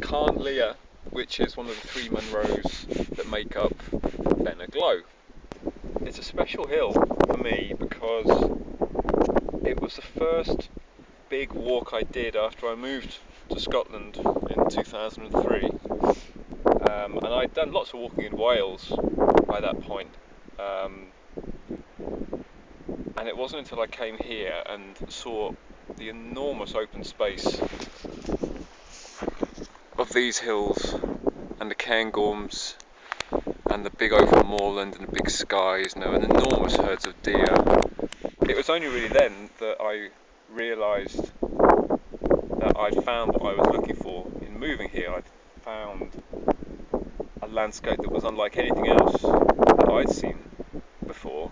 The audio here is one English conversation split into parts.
Ghlo, which is one of the three Munros that make up Ghlo. It's a special hill for me because it was the first big walk I did after I moved to Scotland in 2003. And I'd done lots of walking in Wales by that point. And it wasn't until I came here and saw the enormous open space of these hills and the cairngorms and the big open moorland and the big skies, and enormous herds of deer. It was only really then that I realised that I'd found what I was looking for in moving here. I'd found a landscape that was unlike anything else that I'd seen before.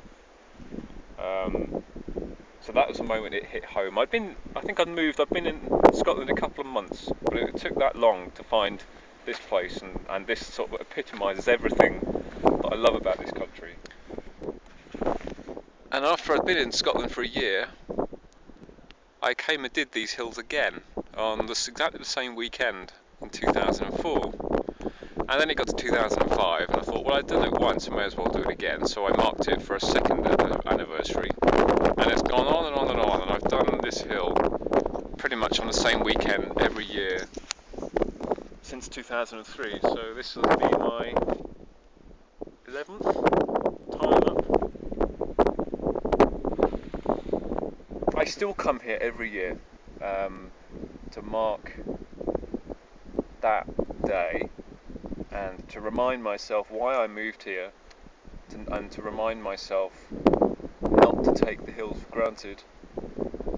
So that was the moment it hit home. I've been in Scotland a couple of months, but it took that long to find this place, and this sort of epitomises everything that I love about this country. And after I'd been in Scotland for a year, I came and did these hills again on exactly the same weekend in 2004. And then it got to 2005, and I thought, well, I've done it once, I may as well do it again. So I marked it for a second anniversary, and it's gone on and on and on. And I've done this hill pretty much on the same weekend every year since 2003. So this will be my 11th time up. I still come here every year to mark that day, and to remind myself why I moved here, and to remind myself not to take the hills for granted,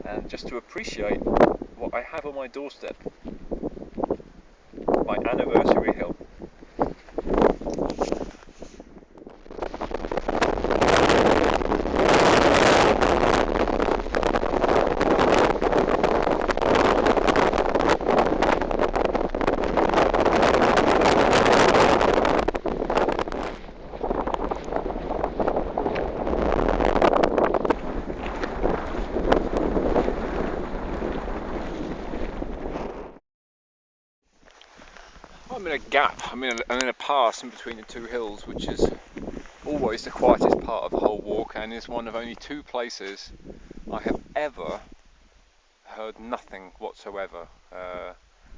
and just to appreciate what I have on my doorstep. My anniversary hill. I'm in a gap, I'm in a pass in between the two hills, which is always the quietest part of the whole walk, and is one of only two places I have ever heard nothing whatsoever.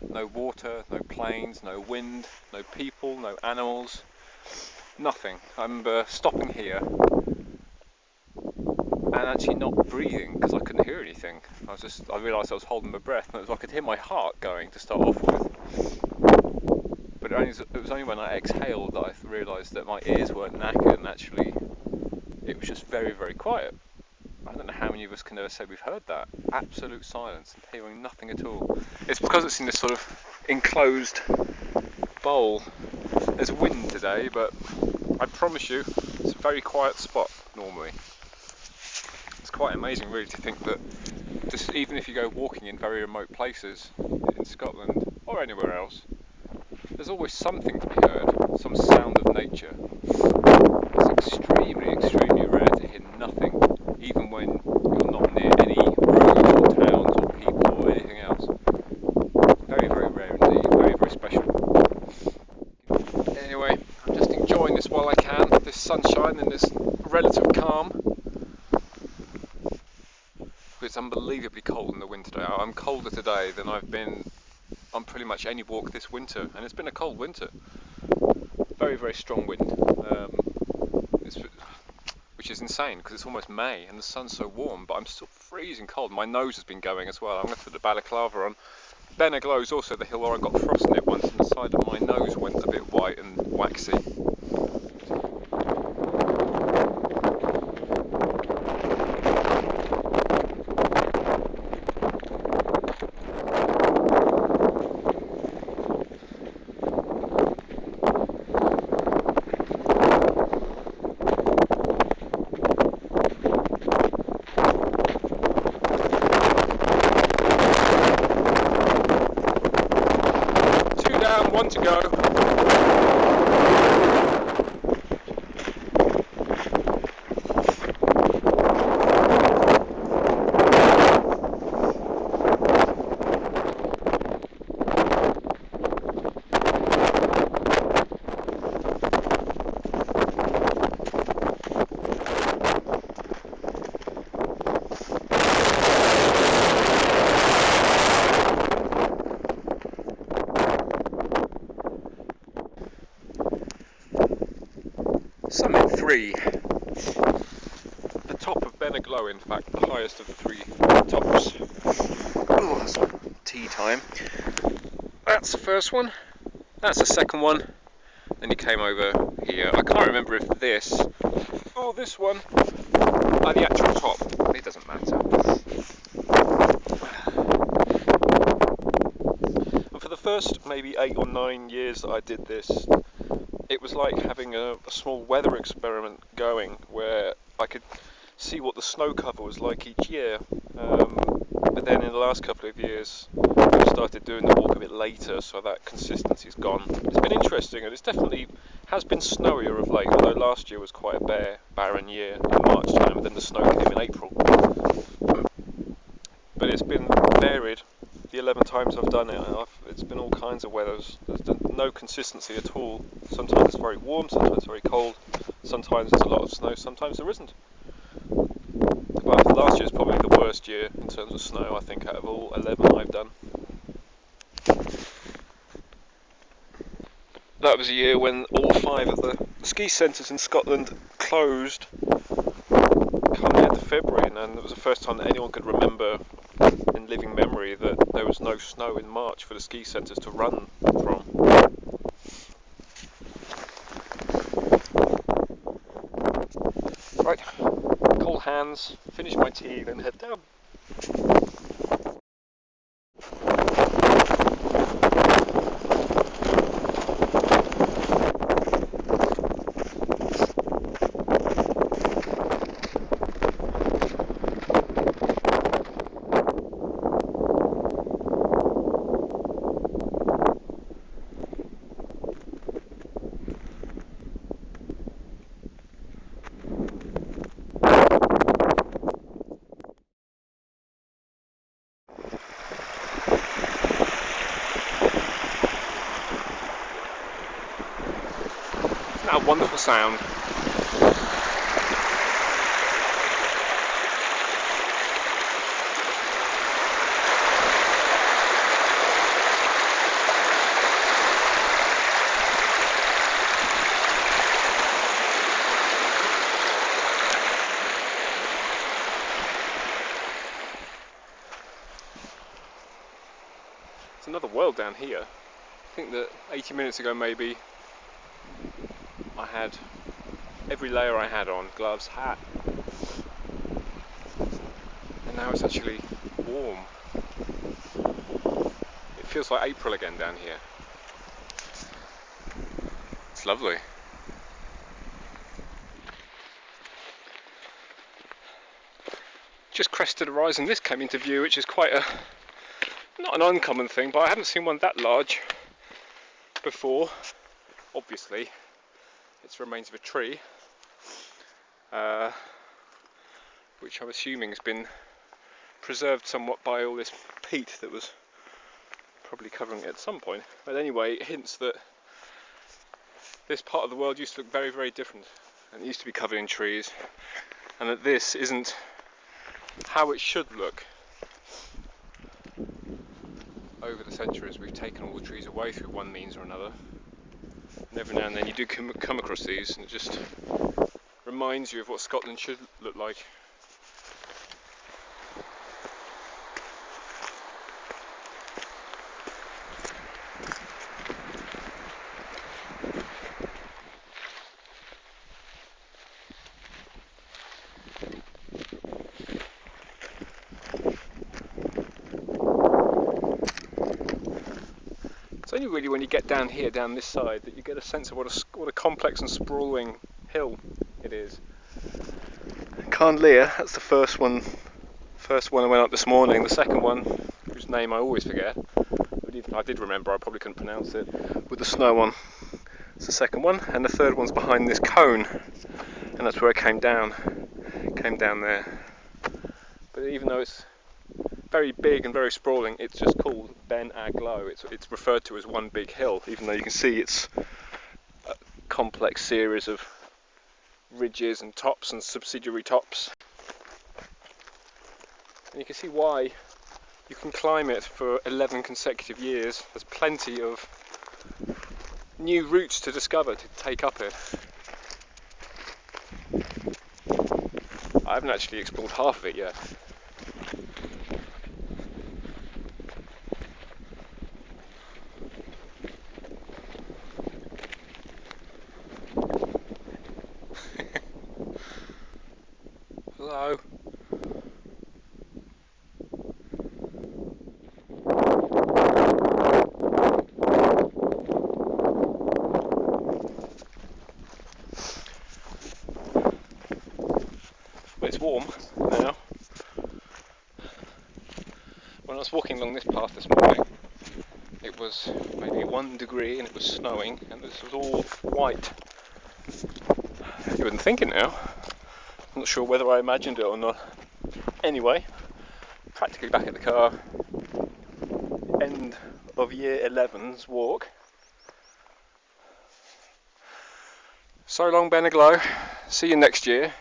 No water, no planes, no wind, no people, no animals, nothing. I remember stopping here and actually not breathing because I couldn't hear anything. I realised I was holding my breath, and it was like I could hear my heart going to start off with. But it was only when I exhaled that I realised that my ears weren't knackered, and actually it was just very, very quiet. I don't know how many of us can ever say we've heard that. Absolute silence and hearing nothing at all. It's because it's in this sort of enclosed bowl. There's wind today, but I promise you it's a very quiet spot normally. It's quite amazing really to think that just even if you go walking in very remote places in Scotland or anywhere else, there's always something to be heard, some sound of nature. It's extremely, extremely rare to hear nothing, even when you're not near any roads or towns or people or anything else. Very, very rare indeed, very, very special. Anyway, I'm just enjoying this while I can, this sunshine and this relative calm. It's unbelievably cold in the wind today. I'm colder today than I've been on pretty much any walk this winter, and it's been a cold winter. Very, very strong wind, which is insane because it's almost May and the sun's so warm, but I'm still freezing cold. My nose has been going as well. I'm going to put the balaclava on. Ghlo is also the hill where I got frost in it once, and the side of my nose went a bit white and waxy. One to go. Summit 3. The top of Ghlo, in fact, the highest of the three tops. Oh, that's tea time. That's the first one. That's the second one. Then you came over here. I can't remember if this or this one are the actual top. It doesn't matter. And for the first maybe 8 or 9 years that I did this, it was like having a small weather experiment going where I could see what the snow cover was like each year. But then in the last couple of years I started doing the walk a bit later, so that consistency's gone. It's been interesting, and it's definitely has been snowier of late, although last year was quite a barren year in March time, and then the snow came in April. But it's been varied. The 11 times I've done it, it's been all kinds of weathers. There's no consistency at all. Sometimes it's very warm, sometimes it's very cold, sometimes it's a lot of snow, sometimes there isn't. But last year is probably the worst year in terms of snow, I think, out of all 11 I've done. That was a year when all 5 of the ski centres in Scotland closed come the end of February, and it was the first time that anyone could remember in living memory that there was no snow in March for the ski centres to run from. Right, cold hands, finish my tea, then head down. Isn't that a wonderful sound? It's another world down here. I think that 80 minutes ago maybe I had every layer I had on, gloves, hat, and now it's actually warm. It feels like April again down here. It's lovely. Just crested a rise and this came into view, which is quite not an uncommon thing, but I hadn't seen one that large before. Obviously it's the remains of a tree, which I'm assuming has been preserved somewhat by all this peat that was probably covering it at some point. But anyway, it hints that this part of the world used to look very, very different, and it used to be covered in trees, and that this isn't how it should look. Over the centuries we've taken all the trees away through one means or another, and every now and then you do come across these, and it just reminds you of what Scotland should look like. It's only really when you get down here, down this side, that you get a sense of what a complex and sprawling hill it is. Carnlia, that's the first one I went up this morning. The second one, whose name I always forget, but even if I did remember I probably couldn't pronounce it, with the snow on. It's the second one, and the third one's behind this cone, and that's where I came down there. But even though it's very big and very sprawling, it's just called Beinn Ghlo. It's referred to as one big hill, even though you can see it's a complex series of ridges and tops and subsidiary tops. And you can see why you can climb it for 11 consecutive years. There's plenty of new routes to discover, to take up it. I haven't actually explored half of it yet. Hello. It's warm now. When I was walking along this path this morning, it was maybe 1 degree and it was snowing, and this was all white. You wouldn't think it now. I'm not sure whether I imagined it or not. Anyway, practically back at the car. End of year 11's walk. So long, Beinn, Ghlo. See you next year.